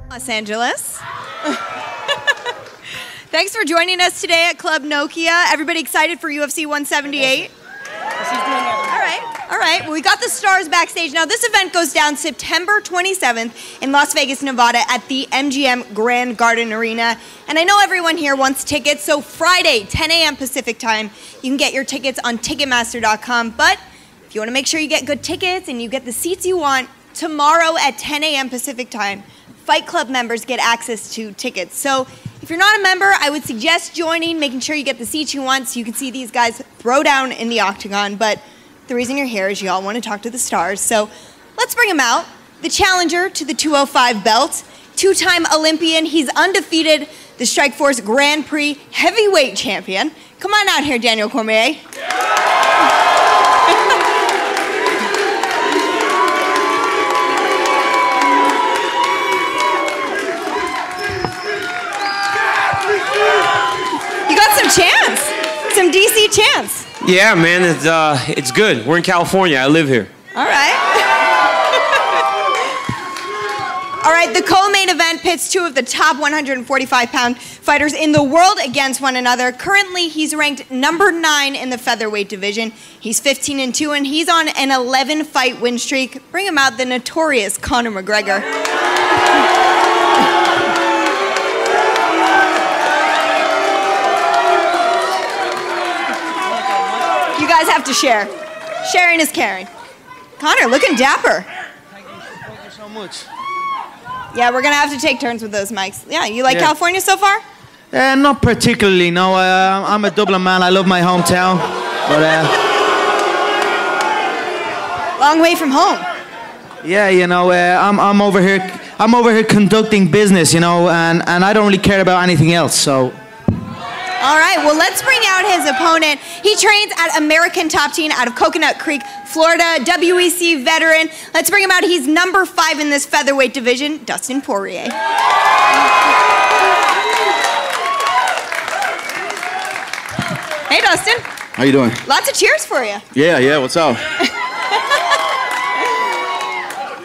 Los Angeles. Thanks for joining us today at Club Nokia. Everybody excited for UFC 178? All right. Well, we got the stars backstage. Now, this event goes down September 27th in Las Vegas, Nevada at the MGM Grand Garden Arena. And I know everyone here wants tickets, so Friday, 10 a.m. Pacific time, you can get your tickets on Ticketmaster.com. But if you want to make sure you get good tickets and you get the seats you want, tomorrow at 10 a.m. Pacific time, Fight Club members get access to tickets. So if you're not a member, I would suggest joining, making sure you get the seats you want so you can see these guys throw down in the octagon. But the reason you're here is you all want to talk to the stars. So let's bring him out. The challenger to the 205 belt, two-time Olympian. He's undefeated, the Strikeforce Grand Prix heavyweight champion. Come on out here, Daniel Cormier. You got some chance, some DC chance. Yeah, man, it's good. We're in California. I live here. All right. All right, the co-main event pits two of the top 145-pound fighters in the world against one another. Currently, he's ranked number 9 in the featherweight division. He's 15-2, and he's on an 11-fight win streak. Bring him out, the notorious Conor McGregor. You guys have to share. Sharing is caring. Conor, looking dapper. Thank you so much. Yeah, we're going to have to take turns with those mics. Yeah, you like California so far? Not particularly, no. I'm a Dublin man. I love my hometown. But long way from home. Yeah, you know, I'm over here conducting business, you know, and I don't really care about anything else, so. All right, well, let's bring out his opponent. He trains at American Top Team out of Coconut Creek, Florida, WEC veteran. Let's bring him out. He's number 5 in this featherweight division, Dustin Poirier. Hey, Dustin. How you doing? Lots of cheers for you. Yeah, what's up?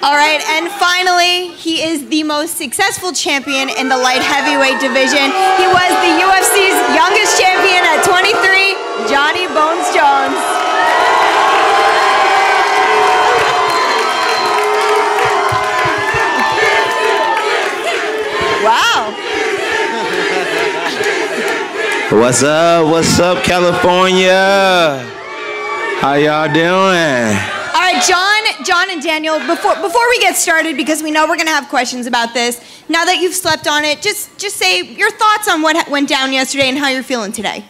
All right, and finally, he is the most successful champion in the light heavyweight division. He was the UFC's youngest champion at 23, Johnny Bones Jones. Wow. What's up, California? How y'all doing? All right, John and Daniel, before we get started, because we know we're going to have questions about this, now that you've slept on it, just say your thoughts on what went down yesterday and how you're feeling today.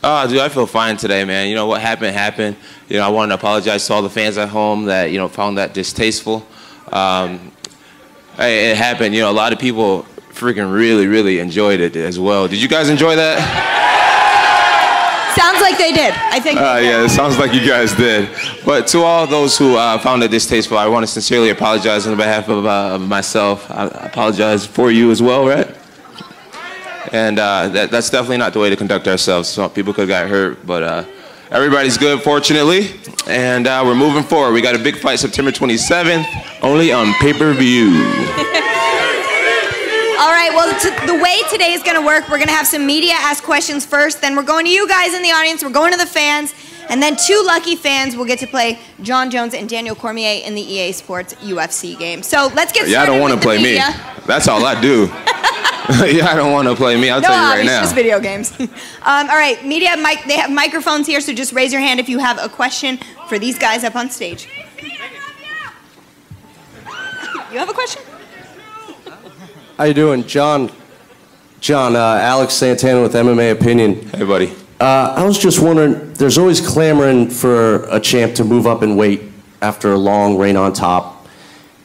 Oh, dude, I feel fine today, man. You know, what happened. You know, I want to apologize to all the fans at home that, you know, found that distasteful. It happened. You know, a lot of people freaking really enjoyed it as well. Did you guys enjoy that? Sounds like they did. I think. Yeah, it sounds like you guys did. But to all those who found it distasteful, I want to sincerely apologize on behalf of myself. I apologize for you as well, right? And that's definitely not the way to conduct ourselves. So people could have got hurt, but everybody's good, fortunately. And we're moving forward. We got a big fight September 27th, only on pay-per-view. All right, well, the way today is going to work, we're going to have some media ask questions first, then we're going to you guys in the audience, we're going to the fans, and then 2 lucky fans will get to play Jon Jones and Daniel Cormier in the EA Sports UFC game. So let's get started. Yeah, I don't want to play me. That's all I do. Yeah, I don't want to play me. I'll tell you right now. No, it's just video games. All right, media, they have microphones here, so just raise your hand if you have a question for these guys up on stage. You have a question? How you doing, John? Alex Santana with MMA Opinion. Hey, buddy. I was just wondering, there's always clamoring for a champ to move up in weight after a long reign on top.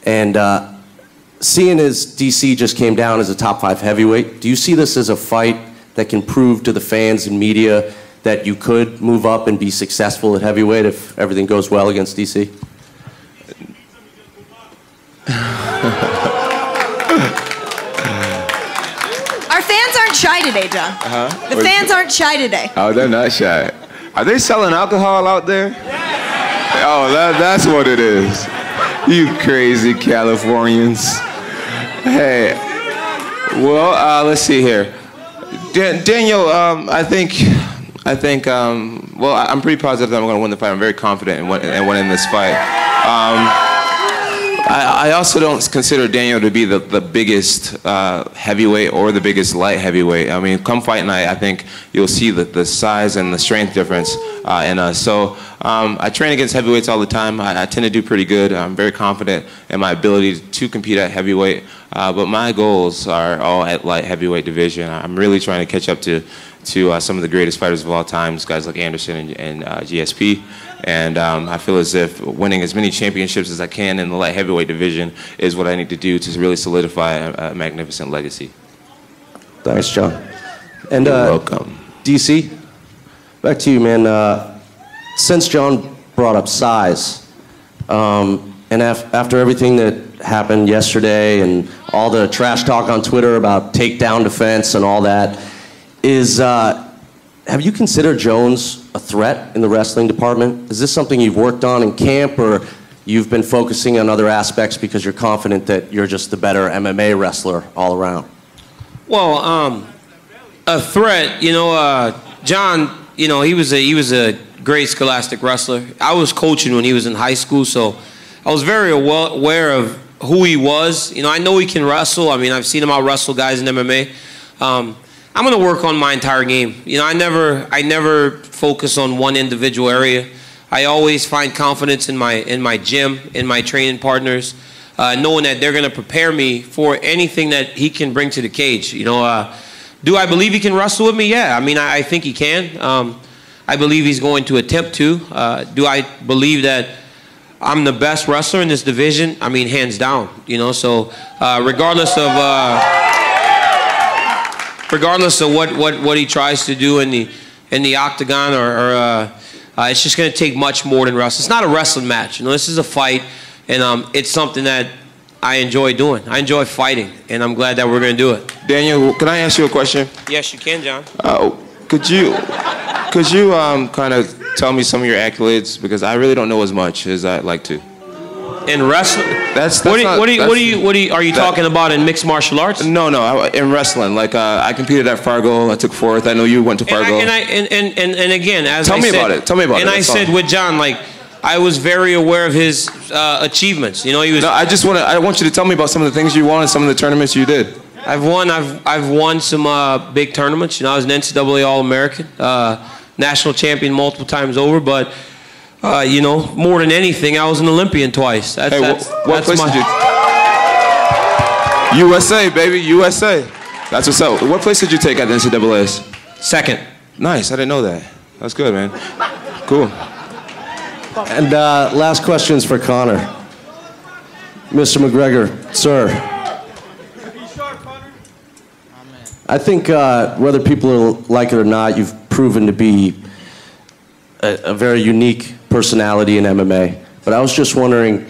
And seeing as DC just came down as a top 5 heavyweight, do you see this as a fight that can prove to the fans and media that you could move up and be successful at heavyweight if everything goes well against DC? Our fans aren't shy today, John. The fans aren't shy today. Oh, they're not shy. Are they selling alcohol out there? Oh, that's what it is. You crazy Californians. Hey, well, let's see here. Daniel, I think, well, I'm pretty positive that I'm going to win the fight. I'm very confident in winning this fight. I also don't consider Daniel to be the biggest heavyweight or the biggest light heavyweight. I mean, come fight night, I think you'll see the size and the strength difference in us. So I train against heavyweights all the time. I tend to do pretty good. I'm very confident in my ability to compete at heavyweight. But my goals are all at light heavyweight division. I'm really trying to catch up to some of the greatest fighters of all time, guys like Anderson and GSP. And I feel as if winning as many championships as I can in the light heavyweight division is what I need to do to really solidify a magnificent legacy. Thanks, John. And You're welcome. DC, back to you, man. Since John brought up size, and after everything that happened yesterday and all the trash talk on Twitter about takedown defense and all that, have you considered Jones a threat in the wrestling department? Is this something you've worked on in camp, or you've been focusing on other aspects because you're confident that you're just the better MMA wrestler all around? Well, a threat, John, he was a great scholastic wrestler. I was coaching when he was in high school, so I was very aware of who he was. I know he can wrestle. I mean, I've seen him out wrestle guys in MMA. I'm going to work on my entire game. I never focus on one individual area. I always find confidence in my gym, in my training partners, knowing that they're going to prepare me for anything that he can bring to the cage. Do I believe he can wrestle with me? Yeah. I mean, I think he can. I believe he's going to attempt to. Do I believe that I'm the best wrestler in this division? I mean, hands down. So regardless of what he tries to do in the octagon, or it's just going to take much more than wrestling. It's not a wrestling match. This is a fight, and it's something that I enjoy doing. I enjoy fighting, and I'm glad that we're going to do it. Daniel, can I ask you a question? Yes, you can, John. Could you kind of tell me some of your accolades, because I really don't know as much as I'd like to. In wrestling? Are you talking about in mixed martial arts? No, in wrestling. Like I competed at Fargo. I took fourth. I know you went to Fargo. And again, as Tell I me said, about it. Tell me about it. And I said with John, like, I was very aware of his achievements. He was. No, I want you to tell me about some of the things you won and some of the tournaments you did. I've won some big tournaments. I was an NCAA All-American, national champion multiple times over, but. More than anything, I was an Olympian twice. What place did you? USA, baby, USA. That's what's up. What place did you take at the NCAAs? Second. Nice. I didn't know that. That's good, man. Cool. And last questions for Connor. Mr. McGregor, sir. I think whether people like it or not, you've proven to be a very unique personality in MMA. But I was just wondering,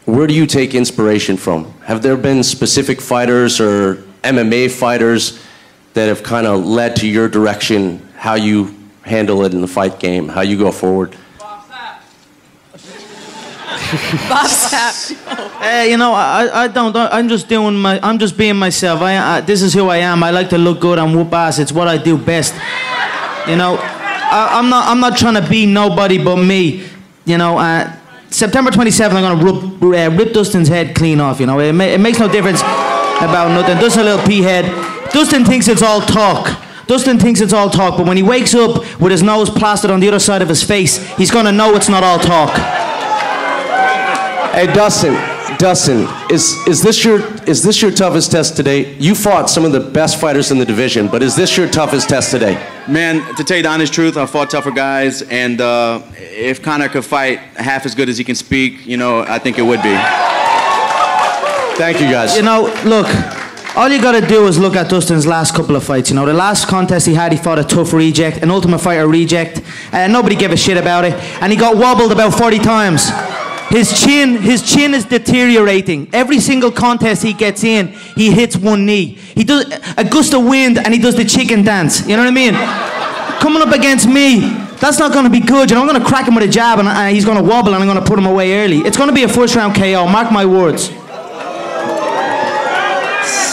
where do you take inspiration from? Have there been specific fighters or MMA fighters that have kind of led to your direction, how you handle it in the fight game, how you go forward? Bob Sapp. I'm just being myself. This is who I am. I like to look good and whoop ass. It's what I do best. I'm not trying to be nobody but me. September 27th, I'm gonna rip Dustin's head clean off. It makes no difference about nothing. Dustin, a little pea head. Dustin thinks it's all talk. But when he wakes up with his nose plastered on the other side of his face, he's gonna know it's not all talk. Hey, Dustin, is this your toughest test today? You fought some of the best fighters in the division, but is this your toughest test today? Man, to tell you the honest truth, I fought tougher guys, and if Conor could fight half as good as he can speak, I think it would be. Thank you, guys. Look, all you gotta do is look at Dustin's last couple of fights. The last contest he had, he fought a tough reject, an Ultimate Fighter reject, and nobody gave a shit about it, and he got wobbled about 40 times. His chin is deteriorating. Every single contest he gets in, he hits one knee. He does a gust of wind and he does the chicken dance. You know what I mean? Coming up against me, that's not going to be good. I'm going to crack him with a jab and he's going to wobble and I'm going to put him away early. It's going to be a first round KO. Mark my words.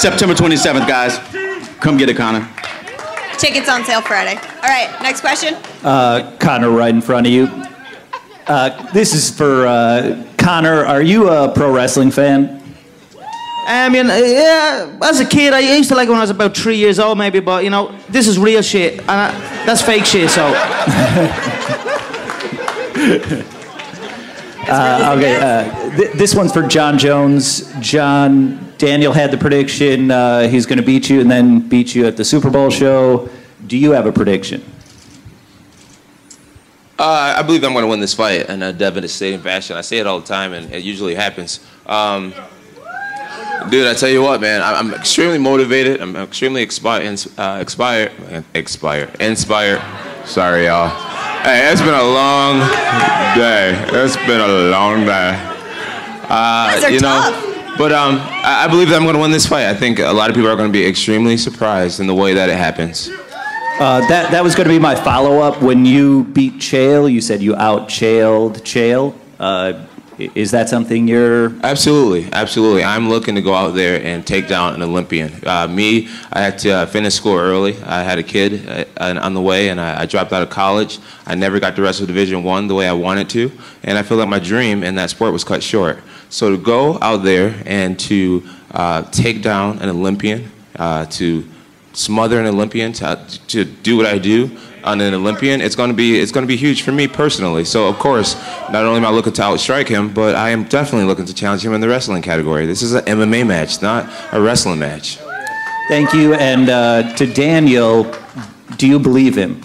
September 27th, guys. Come get it, Conor. Tickets on sale Friday. All right, next question. Conor, right in front of you. This is for Conor. Are you a pro wrestling fan? I mean, yeah, as a kid, I used to like it when I was about 3 years old, maybe, but, you know, this is real shit, and that's fake shit, so... This one's for John Jones. John, Daniel had the prediction he's going to beat you and then beat you at the Super Bowl show. Do you have a prediction? I believe I'm going to win this fight in a devastating fashion. I say it all the time, and it usually happens. Dude, I tell you what, man, I'm extremely motivated. I'm extremely inspired. Sorry, y'all. Hey, it's been a long day. It's been a long day. Those are tough. But I believe that I'm going to win this fight. I think a lot of people are going to be extremely surprised in the way that it happens. That was going to be my follow-up. When you beat Chael, you said you out-Chaeled Chael. Is that something you're... Absolutely, absolutely. I'm looking to go out there and take down an Olympian. I had to finish school early. I had a kid on the way, and I dropped out of college. I never got to wrestle Division I the way I wanted to, and I feel like my dream in that sport was cut short. So to go out there and to take down an Olympian, to smother an Olympian, to do what I do on an Olympian, it's going to be huge for me personally. So of course, not only am I looking to outstrike him, but I am definitely looking to challenge him in the wrestling category. This is an MMA match, not a wrestling match. Thank you. And to Daniel, do you believe him?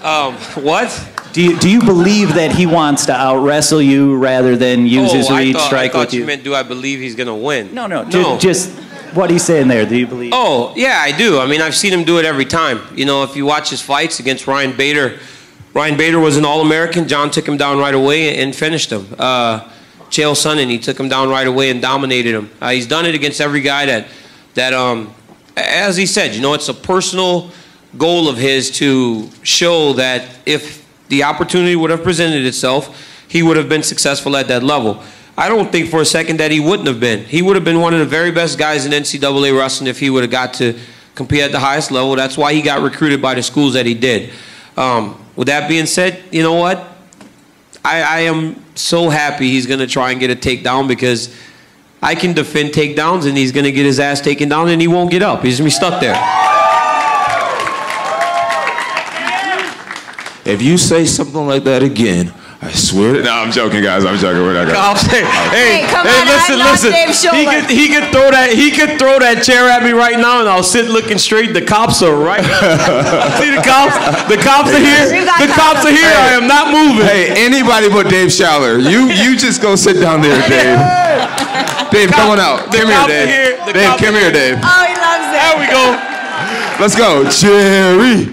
What? Do you believe that he wants to out-wrestle you rather than use his reach strike with you? I thought you meant, do I believe he's going to win? No. Just what he's saying there, do you believe? Oh, yeah, I do. I mean, I've seen him do it every time. You know, if you watch his fights against Ryan Bader was an All-American. John took him down right away and finished him. Chael Sonnen, he took him down right away and dominated him. He's done it against every guy that as he said, you know, it's a personal goal of his to show that if the opportunity would have presented itself, he would have been successful at that level. I don't think for a second that he wouldn't have been. He would have been one of the very best guys in NCAA wrestling if he would have got to compete at the highest level. That's why he got recruited by the schools that he did. With that being said, you know what? I am so happy he's going to try and get a takedown, because I can defend takedowns and he's going to get his ass taken down and he won't get up. He's going to be stuck there. If you say something like that again, I swear to... No, I'm joking, guys. I'm joking. We're not going to... Hey, listen. He could throw that chair at me right now, and I'll sit looking straight. The cops are right. See the cops? The cops are here. The cops are here. I am not moving. Hey, anybody but Dave Schaller. You just go sit down there, Dave. Dave, come on out. Come here, Dave. Dave, come here, Dave. Oh, he loves it. There we go. Let's go. Jerry.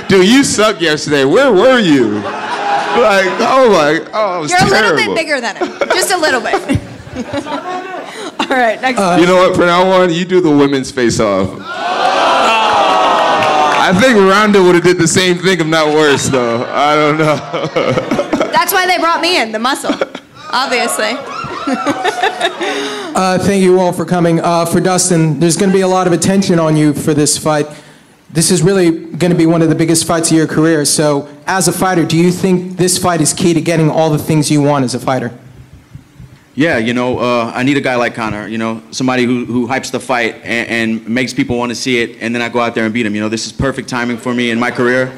Dude, you sucked yesterday. Where were you? Like, it was You're terrible. a little bit bigger than him. Just a little bit. All right, next. You know what? From now on, you do the women's face-off. I think Ronda would have did the same thing, if not worse, though. I don't know. That's why they brought me in, the muscle, obviously. Thank you all for coming. For Dustin, there's going to be a lot of attention on you for this fight. This is really going to be one of the biggest fights of your career. So, as a fighter, do you think this fight is key to getting all the things you want as a fighter? Yeah, you know, I need a guy like Conor, you know, somebody who hypes the fight and makes people want to see it, and then I go out there and beat him. You know, this is perfect timing for me in my career.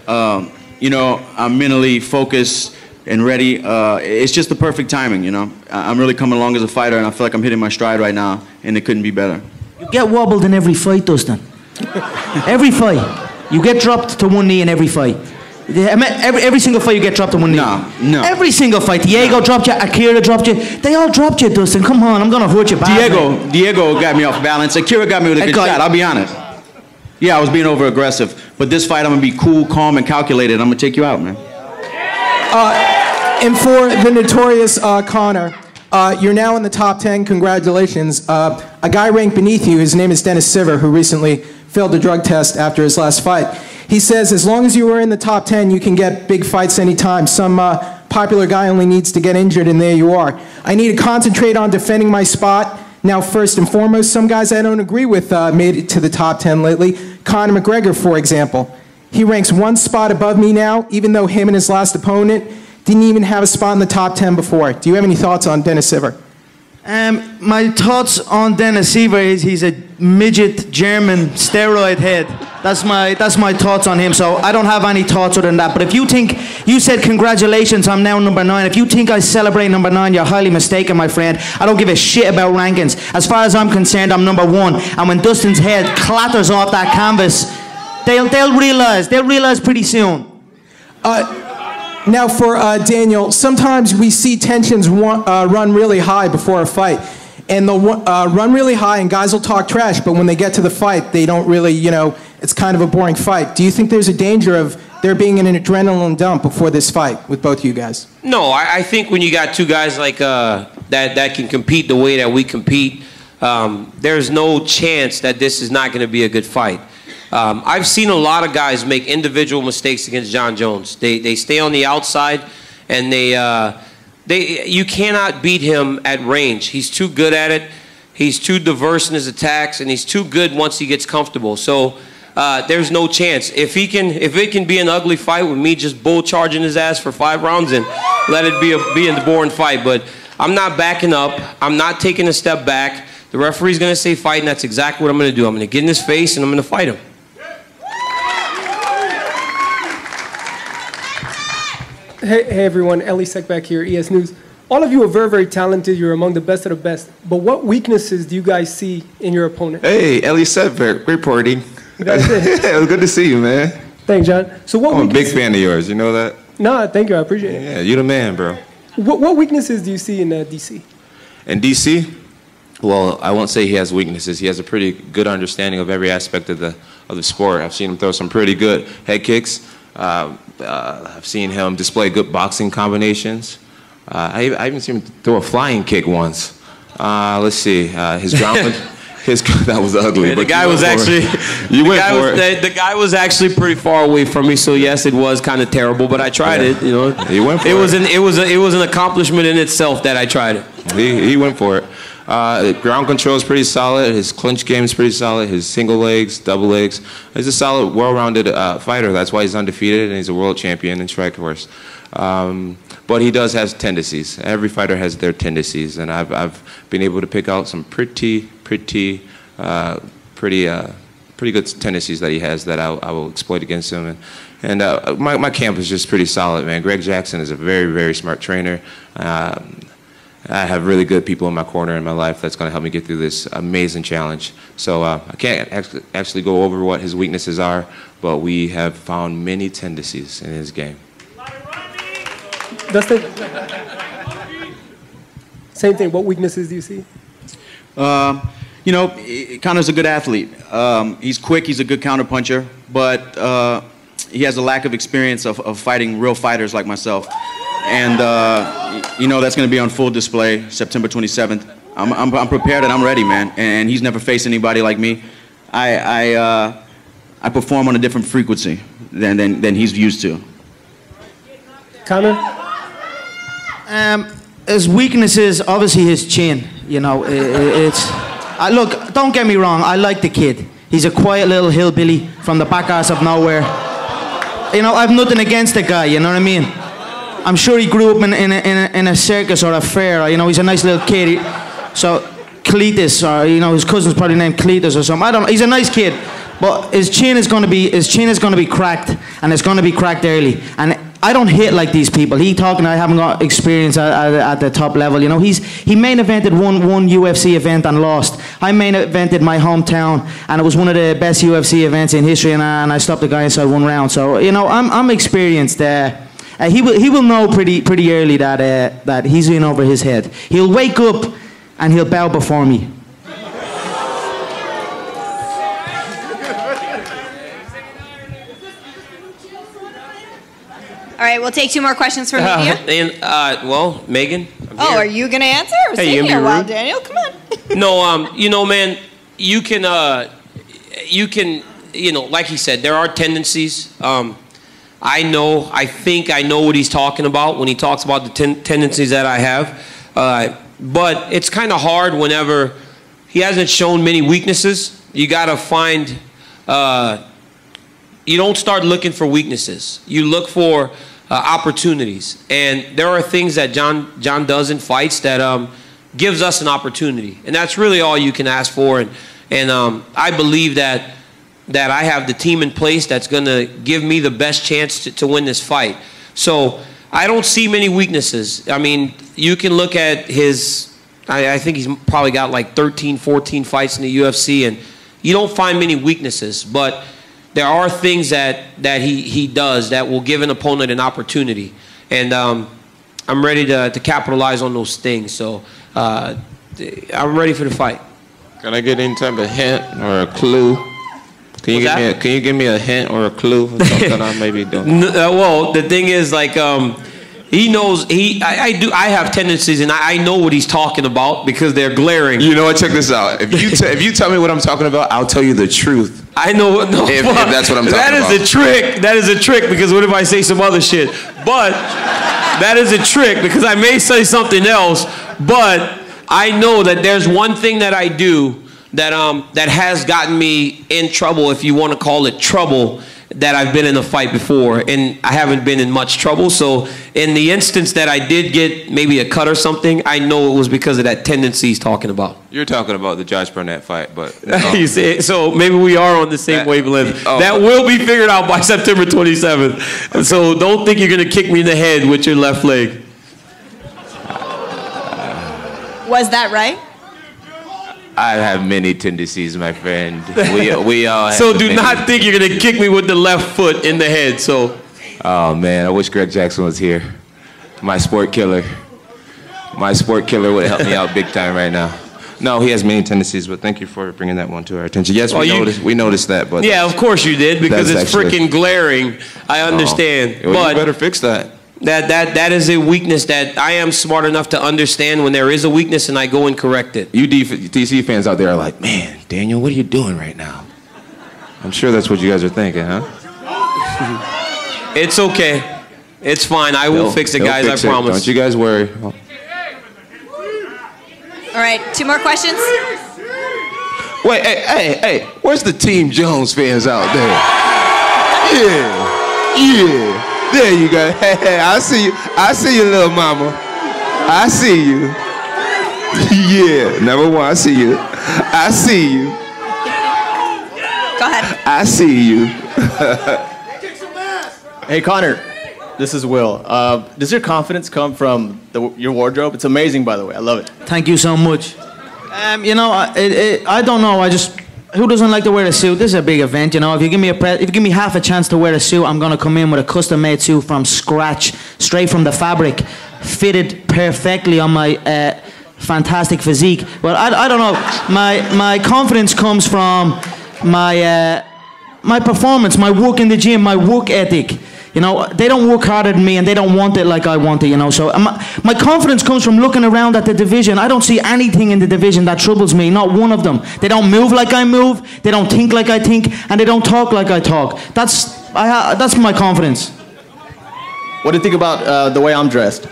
You know, I'm mentally focused and ready. It's just the perfect timing, you know. I'm really coming along as a fighter, and I feel like I'm hitting my stride right now, and it couldn't be better. You get wobbled in every fight, Dustin. Every fight. You get dropped to one knee in every fight. Every single fight you get dropped to one knee. No. Every single fight. Diego dropped you, Akira dropped you. They all dropped you, Dustin. Come on, I'm going to hurt you bad. Diego got me off balance. Akira got me with a good shot, I'll be honest. Yeah, I was being over-aggressive. But this fight, I'm going to be cool, calm, and calculated. I'm going to take you out, man. And for the notorious Conor, you're now in the top 10. Congratulations. A guy ranked beneath you, his name is Dennis Siver, who recently failed a drug test after his last fight. He says, as long as you were in the top 10, you can get big fights anytime. Some popular guy only needs to get injured, and there you are. I need to concentrate on defending my spot. Now, first and foremost, some guys I don't agree with made it to the top 10 lately. Conor McGregor, for example. He ranks one spot above me now, even though him and his last opponent didn't even have a spot in the top 10 before. Do you have any thoughts on Dennis Siver? My thoughts on Dennis Siver is he's a midget German steroid head. That's my thoughts on him. So I don't have any thoughts other than that. But if you think, you said congratulations, I'm now number 9. If you think I celebrate number 9, you're highly mistaken, my friend. I don't give a shit about rankings. As far as I'm concerned, I'm number 1. And when Dustin's head clatters off that canvas, they'll realize pretty soon. Now for Daniel, sometimes we see tensions run really high before a fight. And they'll run really high and guys will talk trash, but when they get to the fight, they don't really, it's kind of a boring fight. Do you think there's a danger of there being an adrenaline dump before this fight with both of you guys? No, I think when you got two guys like that can compete the way that we compete, there's no chance that this is not going to be a good fight. I've seen a lot of guys make individual mistakes against Jon Jones. They stay on the outside, and you cannot beat him at range. He's too good at it. He's too diverse in his attacks, and he's too good once he gets comfortable. So there's no chance. If it can be an ugly fight with me just bull charging his ass for 5 rounds, and let it be a boring fight. But I'm not backing up. I'm not taking a step back. The referee's going to say fight, and that's exactly what I'm going to do. I'm going to get in his face, and I'm going to fight him. Hey everyone, Ellie Sekback here, ES News. All of you are very, very talented. You're among the best of the best. But what weaknesses do you guys see in your opponent? Hey, Ellie Sekback, reporting. That's it. It was good to see you, man. Thanks, John. So what I'm a big fan of yours, you know that? No, thank you, I appreciate it. Yeah, you're the man, bro. What weaknesses do you see in DC? In DC? Well, I won't say he has weaknesses. He has a pretty good understanding of every aspect of the sport. I've seen him throw some pretty good head kicks. I've seen him display good boxing combinations. I even seen him throw a flying kick once. Let's see, his ground, that was ugly. Yeah, but the guy was actually, the guy was actually pretty far away from me. So yes, it was kind of terrible, but I tried it. You know, he went for it. It was an accomplishment in itself that I tried it. He went for it. Ground control is pretty solid. His clinch game is pretty solid. His single legs, double legs. He's a solid, well-rounded fighter. That's why he's undefeated and he's a world champion in Strikeforce. But he does have tendencies. Every fighter has their tendencies, and I've been able to pick out some pretty good tendencies that he has that I will exploit against him. And my camp is just pretty solid, man. Greg Jackson is a very, very smart trainer. I have really good people in my corner in my life that's going to help me get through this amazing challenge. So I can't actually go over what his weaknesses are, but we have found many tendencies in his game. Dustin? Same thing. What weaknesses do you see? You know, Conor's a good athlete. He's quick. He's a good counterpuncher, but he has a lack of experience of fighting real fighters like myself. And you know that's going to be on full display September 27th. I'm prepared and I'm ready, man. And he's never faced anybody like me. I perform on a different frequency than he's used to. Conor? His weakness is obviously his chin. You know, look, don't get me wrong. I like the kid. He's a quiet little hillbilly from the back arse of nowhere. You know, I've nothing against the guy. You know what I mean? I'm sure he grew up in a circus or a fair. You know, he's a nice little kid. So Cletus, or you know, his cousin's probably named Cletus or something. I don't know. He's a nice kid, but his chin is going to be cracked, and it's going to be cracked early. And I don't hit like these people. He talking, I haven't got experience at the top level. You know, he main evented one UFC event and lost. I main evented my hometown, and it was one of the best UFC events in history, and I stopped the guy inside 1 round. So you know, I'm experienced. He will know pretty early that he's in over his head. He'll wake up and he'll bow before me. All right, we'll take 2 more questions from media. Well, Megan. Are you gonna answer? Or hey, here a while, Daniel. Come on. No, you know, man, you can, you know, like he said, there are tendencies. I think I know what he's talking about when he talks about the tendencies that I have. But it's kind of hard whenever he hasn't shown many weaknesses. You got to find, you don't start looking for weaknesses. You look for opportunities. And there are things that John does in fights that gives us an opportunity. And that's really all you can ask for. And I believe that I have the team in place that's going to give me the best chance to win this fight. So I don't see many weaknesses. I mean, you can look at his, I think he's probably got like 13, 14 fights in the UFC, and you don't find many weaknesses. But there are things that he does that will give an opponent an opportunity. And I'm ready to capitalize on those things. So I'm ready for the fight. Can I get any type of hint or a clue? Can you give me a hint or a clue for something I may be doing? Well, the thing is, like, he knows. I have tendencies, and I know what he's talking about because they're glaring. You know what? Check this out. If you tell me what I'm talking about, I'll tell you the truth. I know. No, if that's what I'm talking about. That is a trick. That is a trick because what if I say some other shit? But that is a trick because I may say something else. But I know that there's one thing that I do that has gotten me in trouble, if you want to call it trouble, that I've been in a fight before, and I haven't been in much trouble. So in the instance that I did get maybe a cut or something, I know it was because of that tendency he's talking about. You're talking about the Josh Burnett fight, but you see, so maybe we are on the same wavelength. That will be figured out by September 27th. Okay. So don't think you're going to kick me in the head with your left leg. Was that right? I have many tendencies, my friend. We all have. So do not think you're going to kick me with the left foot in the head. So. Oh, man, I wish Greg Jackson was here. My sport killer. My sport killer would help me out big time right now. No, he has many tendencies, but thank you for bringing that one to our attention. Yes, we noticed that. But yeah, of course you did, because it's freaking glaring. I understand. Well, but you better fix that. That is a weakness that I am smart enough to understand when there is a weakness, and I go and correct it. You DC fans out there are like, man, Daniel, what are you doing right now? I'm sure that's what you guys are thinking, huh? It's okay. It's fine. I will fix it, guys. I promise. Don't you guys worry. All right, 2 more questions. Wait, hey, where's the Team Jones fans out there? Yeah. There you go. Hey, I see you, little mama. I see you. Yeah, number one, I see you. I see you. Go ahead. I see you. Hey, Connor, this is Will. Does your confidence come from your wardrobe? It's amazing, by the way. I love it. Thank you so much. You know, I don't know. Who doesn't like to wear a suit? This is a big event, you know. If you give me half a chance to wear a suit, I'm gonna come in with a custom-made suit from scratch, straight from the fabric, fitted perfectly on my fantastic physique. But I don't know. My confidence comes from my performance, my work in the gym, my work ethic. You know, they don't work harder than me, and they don't want it like I want it, you know. So my confidence comes from looking around at the division. I don't see anything in the division that troubles me, not one of them. They don't move like I move, they don't think like I think, and they don't talk like I talk. That's my confidence. What do you think about the way I'm dressed?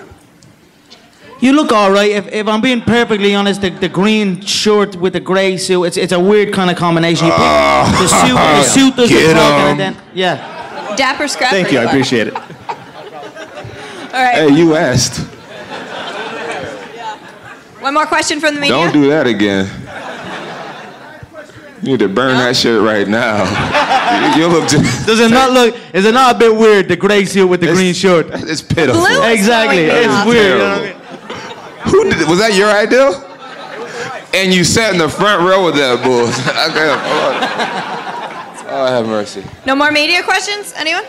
You look all right. If I'm being perfectly honest, the green shirt with the gray suit, it's a weird kind of combination. You pick the suit does the talking, and then, yeah. Dapper Scrapper. Thank you, I appreciate it. All right. Hey, you asked. One more question from the media. Don't do that again. You need to burn that shit right now. You look just... Does it not look... Is it not a bit weird, the gray suit with the green shirt? It's pitiful. Blue Exactly. It's weird. You know what I mean? Was that your idea? And you sat in the front row with that bull. Oh, have mercy. No more media questions? Anyone?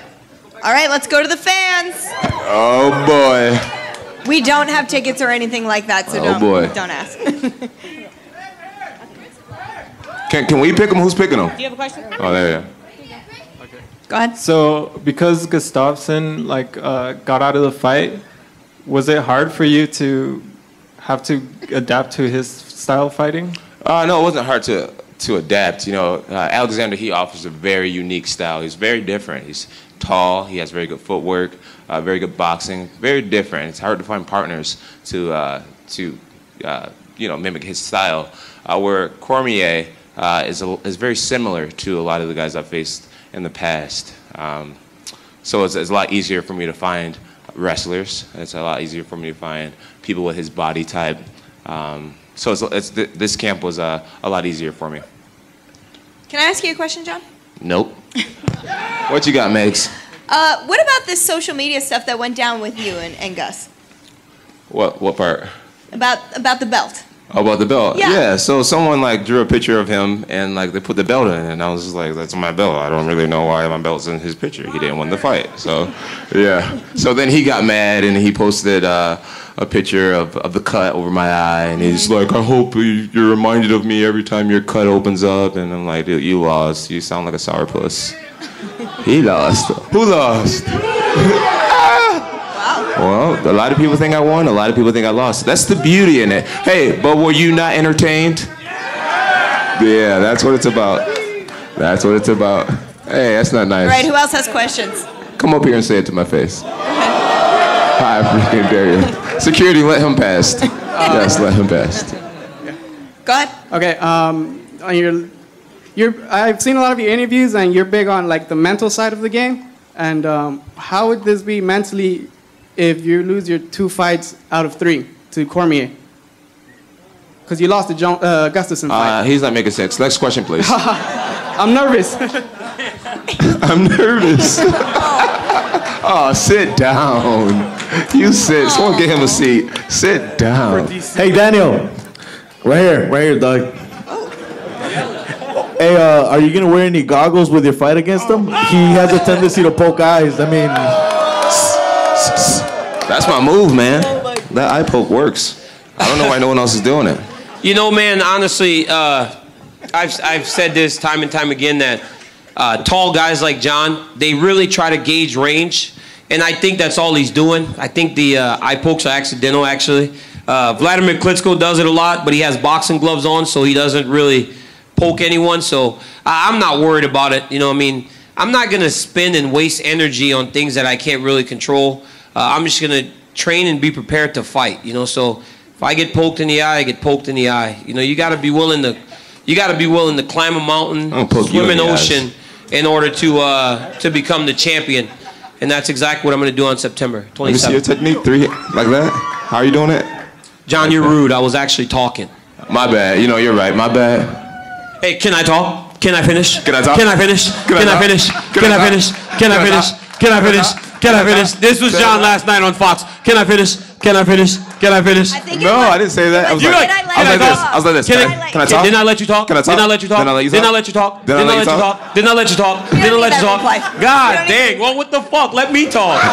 All right, let's go to the fans. Oh, boy. We don't have tickets or anything like that, so don't ask. Can we pick them? Who's picking them? Do you have a question? Oh, there you go. Okay. Go ahead. So, because Gustafsson got out of the fight, was it hard for you to have to adapt to his style of fighting? No, it wasn't hard to adapt. You know, Alexander, he offers a very unique style. He's very different. He's tall. He has very good footwork, very good boxing, very different. It's hard to find partners to mimic his style. Where Cormier is very similar to a lot of the guys I've faced in the past. So it's a lot easier for me to find wrestlers. It's a lot easier for me to find people with his body type. So this camp was a lot easier for me. Can I ask you a question, John? Nope. What you got, Megs? What about this social media stuff that went down with you and Gus? What part? About the belt. Oh, about the belt? Yeah. So someone like drew a picture of him and like they put the belt in, and I was just like, that's my belt. I don't really know why my belt's in his picture. He didn't win the fight. So, yeah. So then he got mad and he posted a picture of the cut over my eye, and he's like, I hope you're reminded of me every time your cut opens up. And I'm like, dude, you lost. You sound like a sourpuss. He lost. Who lost? Well, a lot of people think I won. A lot of people think I lost. That's the beauty in it. Hey, but were you not entertained? Yeah, that's what it's about. That's what it's about. Hey, that's not nice. All right, who else has questions? Come up here and say it to my face. Hi, I freaking dare you. Security, let him pass. Yes, let him pass. Go ahead. Okay, on I've seen a lot of your interviews, and you're big on like the mental side of the game. And how would this be mentally if you lose your 2 fights out of 3 to Cormier? Because you lost the Gustafsson fight. He's not making sense. Next question, please. I'm nervous. I'm nervous. Oh, sit down. You sit. Someone get him a seat. Sit down. Hey, Daniel. Right here, Doug. Hey, are you gonna wear any goggles with your fight against him? He has a tendency to poke eyes. I mean, that's my move, man. That eye poke works. I don't know why no one else is doing it. You know, man, honestly, I've said this time and time again that tall guys like John, they really try to gauge range, and I think that's all he's doing. I think the eye pokes are accidental, actually. Vladimir Klitschko does it a lot, but he has boxing gloves on, so he doesn't really poke anyone. So I'm not worried about it. You know, I mean, I'm not gonna spend and waste energy on things that I can't really control. I'm just gonna train and be prepared to fight. You know, so if I get poked in the eye, I get poked in the eye. You know, you gotta be willing to climb a mountain, swim an ocean in order to become the champion. And that's exactly what I'm gonna do on September 27th. Let me see your technique, 3 like that. How are you doing it? John, you're rude. I was actually talking. My bad. You know, you're right. My bad. Hey, can I talk? Can I finish? Can I talk? Can I finish? Can I finish? Can I finish? Can I finish? Can I finish? Can I finish? This was John last night on Fox. Can I finish? Can I finish? Can I finish? No, I didn't say that. I was like this. Can I talk? Didn't I let you talk? Can I talk? Didn't I let you talk? Didn't I let you talk? Didn't I let you talk? Didn't I let you talk? Didn't I let you talk? Didn't I let you talk? God dang, well, what the fuck? Let me talk.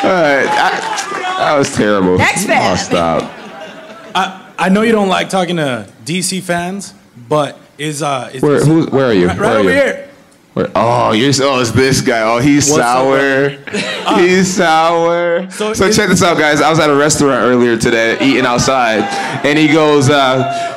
All right, that was terrible. Next fan. Oh, stop. I know you don't like talking to DC fans, but where are you? Right over here. It's this guy. Oh, he's sour. He's sour. So check this out, guys. I was at a restaurant earlier today, eating outside, and he goes,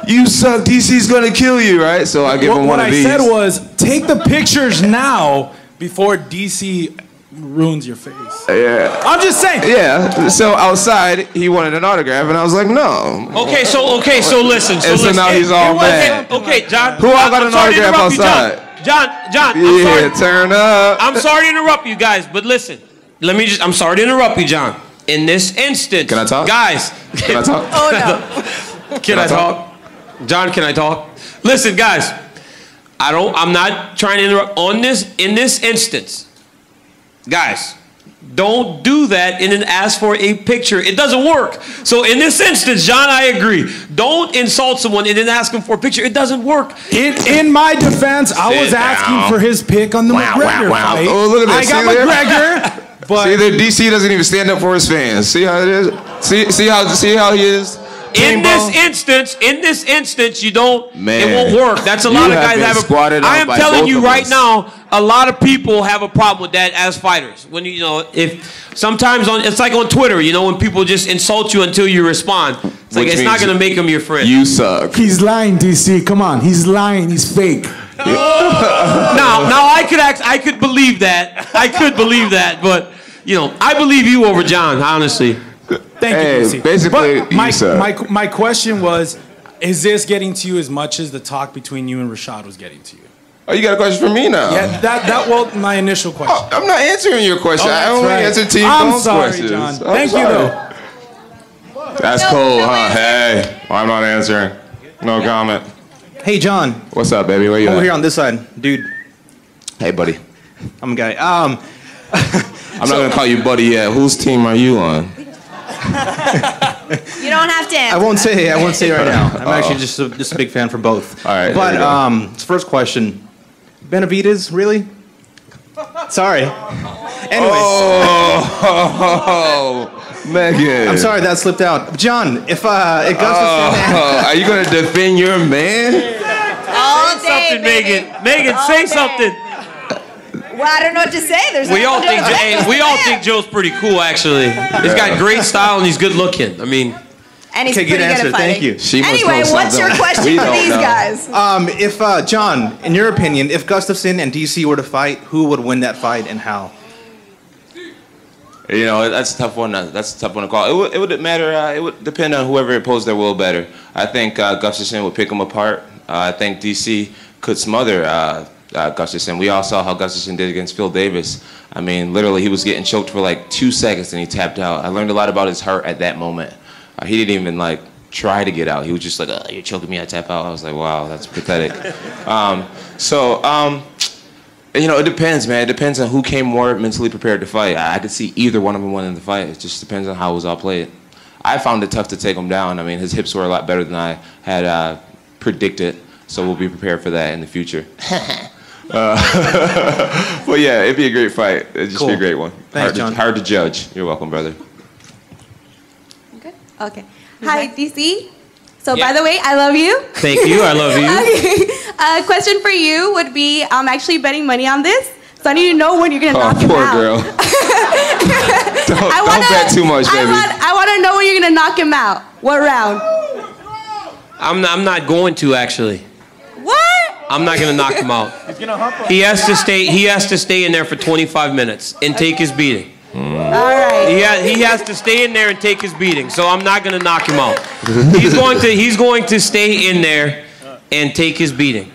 "You suck. DC's gonna kill you, right?" So I give him one of these. What I said was, take the pictures now before DC ruins your face. Yeah. I'm just saying. Yeah. So outside, he wanted an autograph, and I was like, no. Okay, so listen. So now he's all mad. Okay, John. Who all got an autograph outside? John, I'm sorry. Turn up. I'm sorry to interrupt you guys, but listen. I'm sorry to interrupt you, John. In this instance. Can I talk? Guys. Can I talk? Oh, no. Can I talk? John, can I talk? Listen, guys. I'm not trying to interrupt. In this instance. Guys, don't do that and then ask for a picture. It doesn't work. So in this instance, John, I agree. Don't insult someone and then ask him for a picture. It doesn't work. In my defense, I was asking for his pick on the McGregor fight. Oh, look at this. I got McGregor. But see there, DC doesn't even stand up for his fans. See how it is? See how he is? In this instance, you don't. Man, it won't work. That's a lot of guys have a. I am telling you right now, a lot of people have a problem with that as fighters. When if sometimes it's like on Twitter, when people just insult you until you respond. It's like it's not going to make them your friend. You suck. He's lying, DC. Come on, he's lying. He's fake. Now I could believe that. I could believe that, but you know, I believe you over John, honestly. Thank you, DC. Basically, but my question was, is this getting to you as much as the talk between you and Rashad was getting to you? Oh, you got a question for me now? Yeah, well, my initial question. Oh, I'm not answering your question. Oh, I only answer Team I'm Bone's sorry, questions. John. I'm Thank sorry. you, though. That's cool, huh? Hey, I'm not answering. No comment. Hey, John. What's up, baby? Where you Over at? here on this side, dude. Hey, buddy. I'm a guy. I'm not gonna call you buddy yet. Whose team are you on? You don't have to answer. I won't say right now. I'm actually just a big fan for both. All right. But first question, Benavidez, really? Sorry. Anyways. Oh, Megan. I'm sorry that slipped out. John, if Augustus are you gonna defend your man? All day, Something, baby. Megan, All say day. something. Well, I don't know what to say. There's We all nothing to think defend. we all think Joe's pretty cool, actually. He's got great style and he's good looking. I mean, And he's Okay, pretty good good answer. at fighting. Thank you. She must Anyway, know what's your something question we for don't these know. guys? If John, in your opinion, if Gustafsson and DC were to fight, who would win that fight and how? You know, that's a tough one. That's a tough one to call. It would matter. It would depend on whoever opposed their will better. I think Gustafsson would pick him apart. I think DC could smother Gustafsson. We all saw how Gustafsson did against Phil Davis. I mean, literally, he was getting choked for like 2 seconds and he tapped out. I learned a lot about his heart at that moment. He didn't even like try to get out. He was just like, "You're choking me, I tap out." I was like, wow, that's pathetic. You know, it depends, man. It depends on who came more mentally prepared to fight. I could see either one of them winning the fight. It just depends on how it was all played. I found it tough to take him down. I mean, his hips were a lot better than I had predicted, so we'll be prepared for that in the future. But yeah, it'd be a great fight. It'd just be a great one. Thanks, John. Hard to judge. You're welcome, brother. Good. Okay. Hi, DC. So, by the way, I love you. thank you. I love you. Okay. Question for you would be, I'm actually betting money on this, so I need to know when you're gonna knock him Poor out. girl. don't bet too much, baby. I want to know when you're gonna knock him out. What round? I'm not going to actually. What? I'm not gonna knock him out. He's gonna hump him. He has to stay in there for 25 minutes and take his beating. All right. He has to stay in there and take his beating. So I'm not gonna knock him out. He's going to stay in there and take his beating.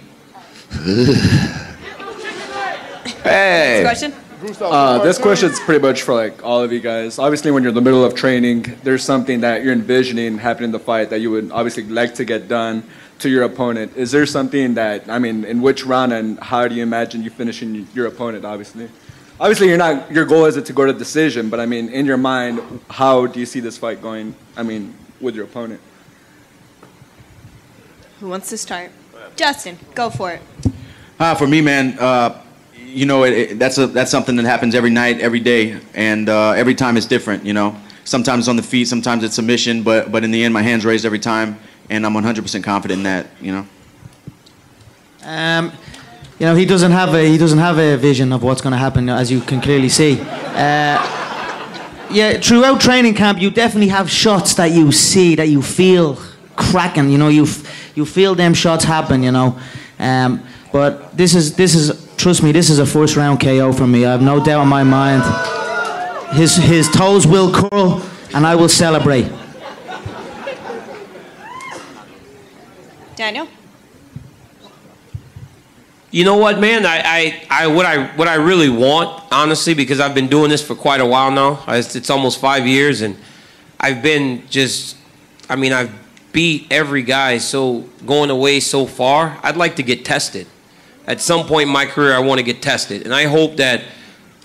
Hey. Question? This question is pretty much for like all of you guys. Obviously, when you're in the middle of training, there's something that you're envisioning happening in the fight that you would obviously like to get done to your opponent. Is there something that, I mean, in which round and how do you imagine you finishing your opponent? Obviously, your goal isn't to go to decision, but I mean, in your mind, how do you see this fight going? I mean, with your opponent. Who wants to start? Justin, go for it. For me, man, you know, that's something that happens every night, every day, and every time it's different. You know, sometimes it's on the feet, sometimes it's submission, but in the end, my hand's raised every time, and I'm 100% confident in that. You know. You know, he doesn't have a vision of what's going to happen, as you can clearly see. Yeah, throughout training camp, you definitely have shots that you see, that you feel cracking. You know, you feel them shots happen. You know, but this is trust me, this is a first round KO for me. I have no doubt in my mind. His toes will curl, and I will celebrate. Daniel? You know what, man? What I really want, honestly, because I've been doing this for quite a while now. It's almost 5 years, and I've been I've beat every guy so going away so far. I'd like to get tested. At some point in my career, I want to get tested, and I hope that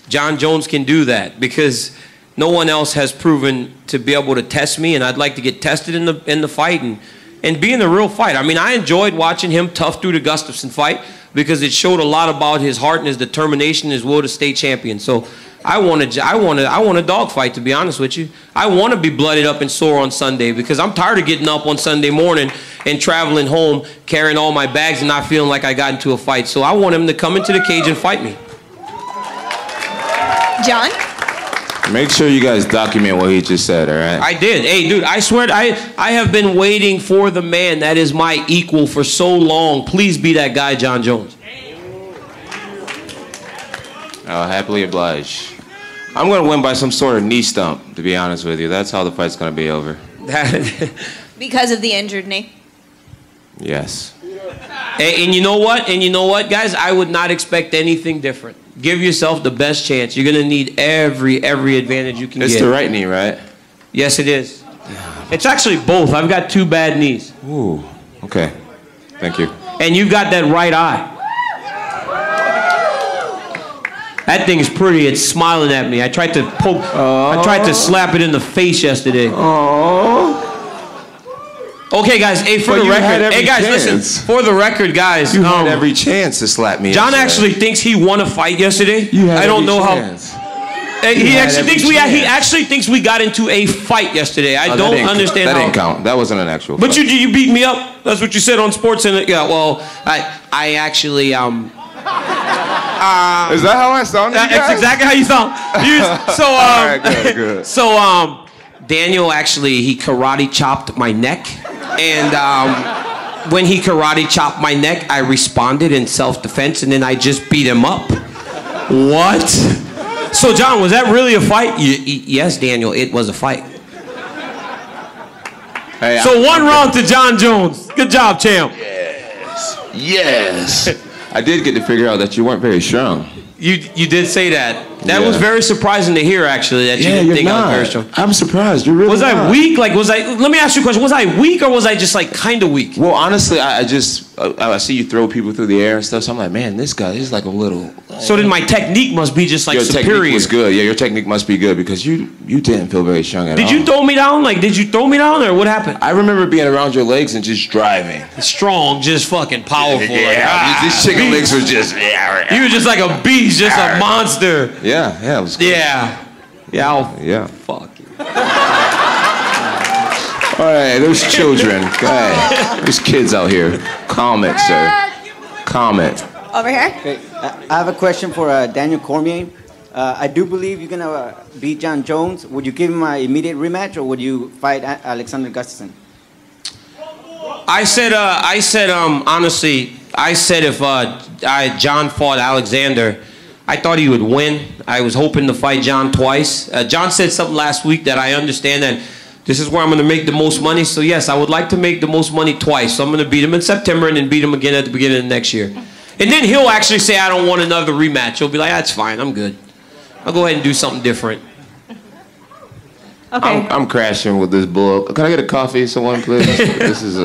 John Jones can do that because no one else has proven to be able to test me, and I'd like to get tested in the fight and be in the real fight. I mean, I enjoyed watching him tough through the Gustafsson fight because it showed a lot about his heart and his determination, his will to stay champion. So I want a dog fight, to be honest with you. I want to be blooded up and sore on Sunday because I'm tired of getting up on Sunday morning and traveling home, carrying all my bags and not feeling like I got into a fight. So I want him to come into the cage and fight me. John? Make sure you guys document what he just said, all right? I did. Hey, dude, I swear, I have been waiting for the man that is my equal for so long. Please be that guy, John Jones. I'll happily oblige. I'm going to win by some sort of knee stump, to be honest with you. That's how the fight's going to be over. Because of the injured knee. Yes. And you know what? And you know what, guys? I would not expect anything different. Give yourself the best chance. You're going to need every advantage you can get. It's the right knee, right? Yes, it is. It's actually both. I've got 2 bad knees. Ooh. Okay. Thank you. And you've got that right eye. That thing's pretty. It's smiling at me. I tried to poke. I tried to slap it in the face yesterday. Okay, guys. Hey, for the record. Hey, guys, listen. For the record, guys. You had every chance to slap me. John actually thinks he won a fight yesterday. I don't know how. He actually thinks we got into a fight yesterday. I don't understand how. That didn't count. That wasn't an actual But fight. you beat me up. That's what you said on Sports. Yeah. Well, I actually Is that how I sound? That's exactly how you sound. All right, good. So Daniel actually he karate chopped my neck, and when he karate chopped my neck, I responded in self-defense, and then I just beat him up. What? So John, was that really a fight? Yes, Daniel, it was a fight. Hey, so 1 round to John Jones. Good job, champ. Yes. I did get to figure out that you weren't very strong. You did say that. That was very surprising to hear, actually, that you didn't think I was very strong. I'm surprised. You're really Was I weak? Like, let me ask you a question. Was I weak or was I just like kind of weak? Well, honestly, I see you throw people through the air and stuff, so I'm like, man, this guy is like a little... So then my technique must be just like your superior. Your technique was good. Yeah, your technique must be good because you didn't feel very strong at all. Did you throw me down? Like, did you throw me down or what happened? I remember being around your legs and just driving. Strong, just fucking powerful. Yeah, these chicken legs were just... You were just like a beast, just a monster. Yeah, it was good. Yeah. Fuck you. All right, there's children. Okay. There's kids out here. Comment, sir. Comment. Over here. Okay. I have a question for Daniel Cormier. I do believe you're going to beat John Jones. Would you give him an immediate rematch, or would you fight Alexander Gustafsson? I said, honestly, I said if John fought Alexander, I thought he would win. I was hoping to fight John twice. John said something last week that I understand that this is where I'm going to make the most money. So yes, I would like to make the most money twice. So I'm going to beat him in September and then beat him again at the beginning of next year. And then he'll actually say, I don't want another rematch. He'll be like, that's fine, I'm good. I'll go ahead and do something different. Okay. I'm crashing with this bull. Can I get a coffee, someone, please? This is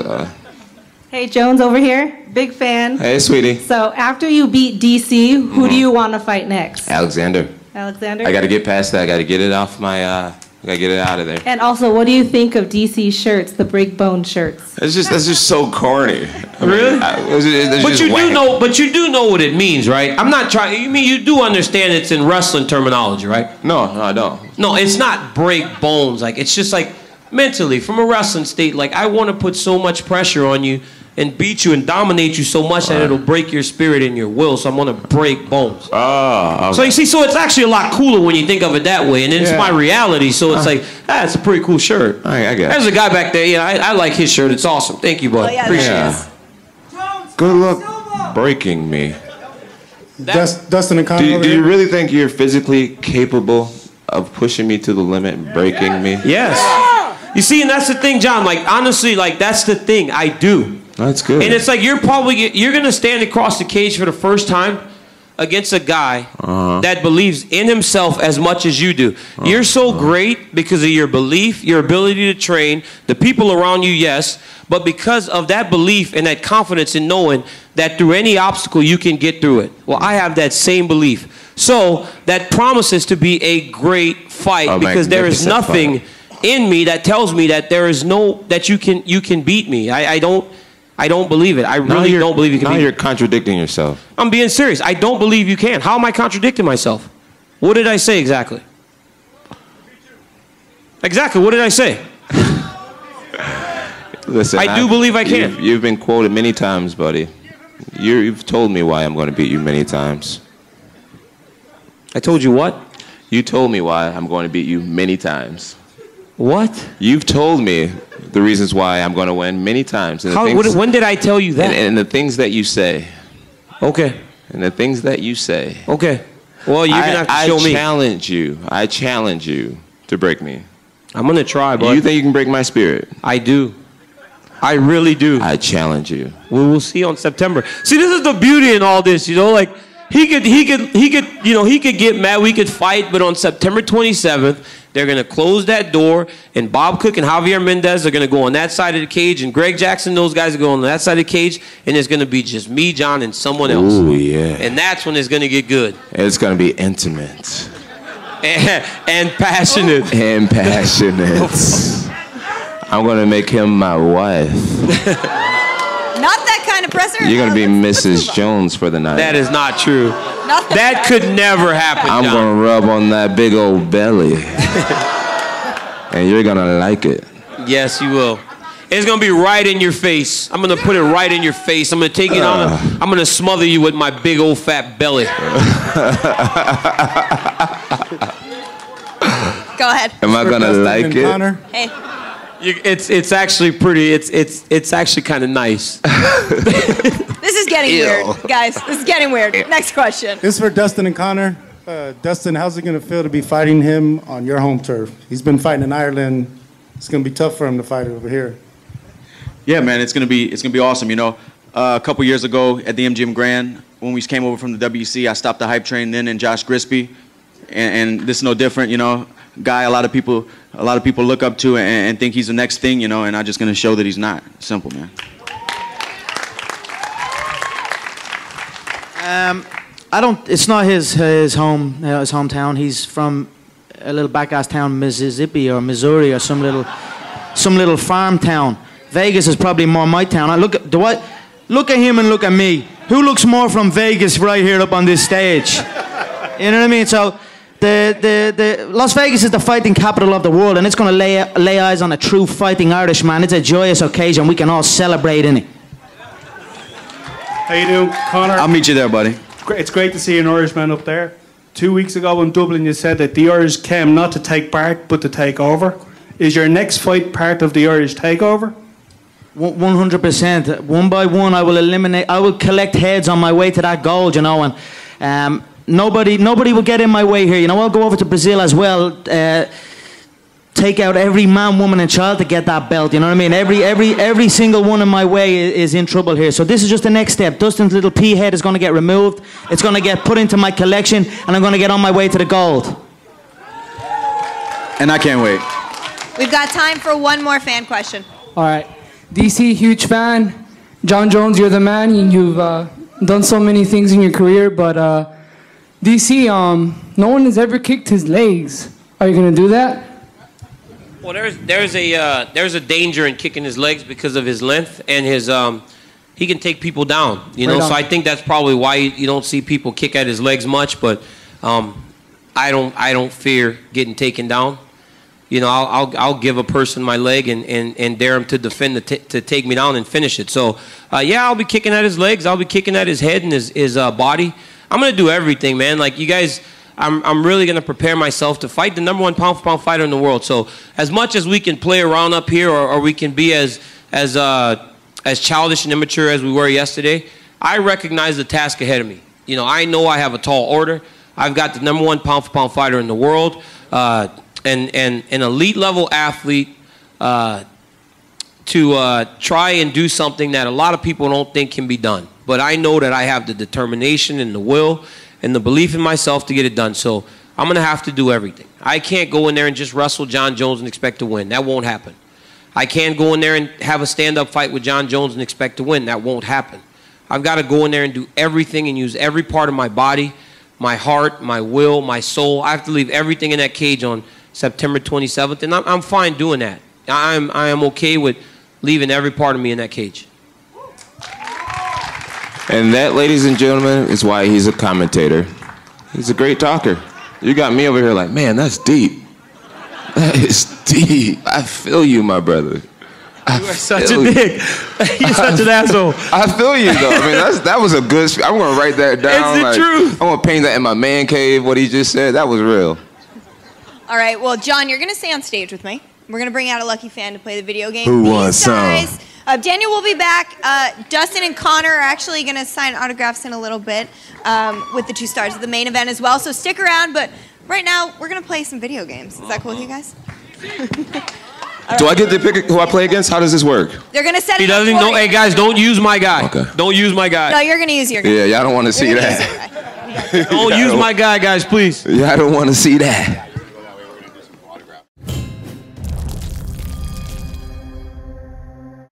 Hey, Jones over here. Big fan. Hey, sweetie. So after you beat DC, who do you want to fight next? Alexander. Alexander? I got to get past that. I got to get it off my... I got to get it out of there. And also, what do you think of DC's shirts, the break bone shirts? That's just so corny. Really? But you do know what it means, right? I'm not trying. You mean you do understand it's in wrestling terminology, right? No, I don't. No, it's not break bones. Like it's just like mentally from a wrestling state. Like I want to put so much pressure on you and beat you and dominate you so much that it'll break your spirit and your will. So I'm gonna break bones. Oh. Okay. So you see, so it's actually a lot cooler when you think of it that way, and it's my reality. So it's like, it's a pretty cool shirt. I get it. There's a guy back there. Yeah, I like his shirt. It's awesome. Thank you, bud. Appreciate it. Good luck breaking me. Dustin and Connor. Do you really think you're physically capable of pushing me to the limit and breaking me? Yes. You see, and that's the thing, John. Like honestly, like that's the thing. I do. That's good. And it's like you're gonna stand across the cage for the first time against a guy that believes in himself as much as you do. You're so great because of your belief, your ability to train, the people around you, yes, but because of that belief and that confidence in knowing that through any obstacle you can get through it. Well, I have that same belief. So that promises to be a great fight because there is nothing in me that tells me that there is that you can beat me. I don't believe it. I really don't believe you can beat me. Now you're contradicting yourself. I'm being serious. I don't believe you can. How am I contradicting myself? What did I say exactly? Exactly, what did I say? Listen, I do believe I can. You've been quoted many times, buddy. You've told me why I'm going to beat you many times. I told you what? You told me why I'm going to beat you many times. What? You've told me the reasons why I'm going to win many times. And when did I tell you that? And the things that you say. Okay. And the things that you say. Okay. Well, you're gonna have to show me. I challenge you to break me. I'm gonna try, but you think you can break my spirit? I do. I really do. I challenge you. We'll see on September. See, this is the beauty in all this, you know, like he could get mad, we could fight, but on September 27th, they're gonna close that door, and Bob Cook and Javier Mendez are gonna go on that side of the cage, and Greg Jackson, those guys are going on that side of the cage, and it's gonna be just me, John, and someone else. Ooh, yeah. And that's when it's gonna get good. It's gonna be intimate. And passionate. And passionate. I'm gonna make him my wife. Not that kind of presser. You're gonna be Mrs. Jones for the night. That is not true. That could never happen, I'm John. gonna rub on that big old belly. And you're gonna like it. Yes, you will. It's gonna be right in your face. I'm gonna put it right in your face. I'm gonna take it on. I'm gonna smother you with my big old fat belly. Go ahead. Am I gonna like it? Connor? Hey. It's actually pretty. It's actually kind of nice. This is getting weird, guys. This is getting weird. Next question. This is for Dustin and Connor. Dustin, how's it going to feel to be fighting him on your home turf? He's been fighting in Ireland. It's going to be tough for him to fight over here. Yeah, man, it's gonna be awesome. You know, a couple years ago at the MGM Grand, when we came over from the WC, I stopped the hype train then and Josh Grisby, and this is no different. You know, guy a lot of people look up to and think he's the next thing. You know, and I'm just gonna show that he's not. Simple, man. It's not his hometown. He's from a little back-ass town, Mississippi or Missouri or some little farm town. Vegas is probably more my town. Look at him and look at me. Who looks more from Vegas right here up on this stage? You know what I mean? So the Las Vegas is the fighting capital of the world, and it's going to lay eyes on a true fighting Irishman. It's a joyous occasion. We can all celebrate in it. How you doing, Connor? I'll meet you there, buddy. It's great to see an Irishman up there. 2 weeks ago in Dublin, you said that the Irish came not to take part, but to take over. Is your next fight part of the Irish takeover? 100%. One by one, I will collect heads on my way to that gold, you know, and nobody will get in my way here. You know, I'll go over to Brazil as well, take out every man, woman, and child to get that belt. You know what I mean? Every single one in my way is in trouble here. So this is just the next step. Dustin's little pea head is going to get removed. It's going to get put into my collection, and I'm going to get on my way to the gold. And I can't wait. We've got time for one more fan question. All right. DC, huge fan. John Jones, you're the man. You've done so many things in your career, but DC, no one has ever kicked his legs. Are you going to do that? Well, there's a danger in kicking his legs because of his length and his he can take people down. You know, so I think that's probably why you don't see people kick at his legs much. But I don't fear getting taken down. You know, I'll give a person my leg and dare him to defend to take me down and finish it. So yeah, I'll be kicking at his legs. I'll be kicking at his head and his body. I'm gonna do everything, man. Like you guys. I'm really going to prepare myself to fight the #1 pound-for-pound fighter in the world. So as much as we can play around up here or we can be as childish and immature as we were yesterday, I recognize the task ahead of me. You know I have a tall order. I've got the #1 pound-for-pound fighter in the world, and an elite level athlete to try and do something that a lot of people don't think can be done. But I know that I have the determination and the will and the belief in myself to get it done. So I'm going to have to do everything. I can't go in there and just wrestle John Jones and expect to win. That won't happen. I can't go in there and have a stand-up fight with John Jones and expect to win. That won't happen. I've got to go in there and do everything and use every part of my body, my heart, my will, my soul. I have to leave everything in that cage on September 27th, and I'm fine doing that. I am okay with leaving every part of me in that cage. And that, ladies and gentlemen, is why he's a commentator. He's a great talker. You got me over here like, man, that's deep. That is deep. I feel you, my brother. You are such a dick. You're such an asshole. I feel you, though. I mean, that was a good speech. I'm going to write that down. It's the truth. I'm going to paint that in my man cave, what he just said. That was real. All right, well, John, you're going to stay on stage with me. We're going to bring out a lucky fan to play the video game. Who wants some? Daniel will be back. Dustin and Connor are actually going to sign autographs in a little bit with the 2 stars of the main event as well. So stick around. But right now, we're going to play some video games. Is that cool with you guys? Do I get to pick who I play against? How does this work? They're going to set He it up doesn't for know. you. Hey, guys, don't use my guy. Okay. Don't use my guy. No, you're going to use your guy. Yeah, y'all don't want to see You're gonna that. Don't use my guy, guys, please. Yeah, I don't want to see that.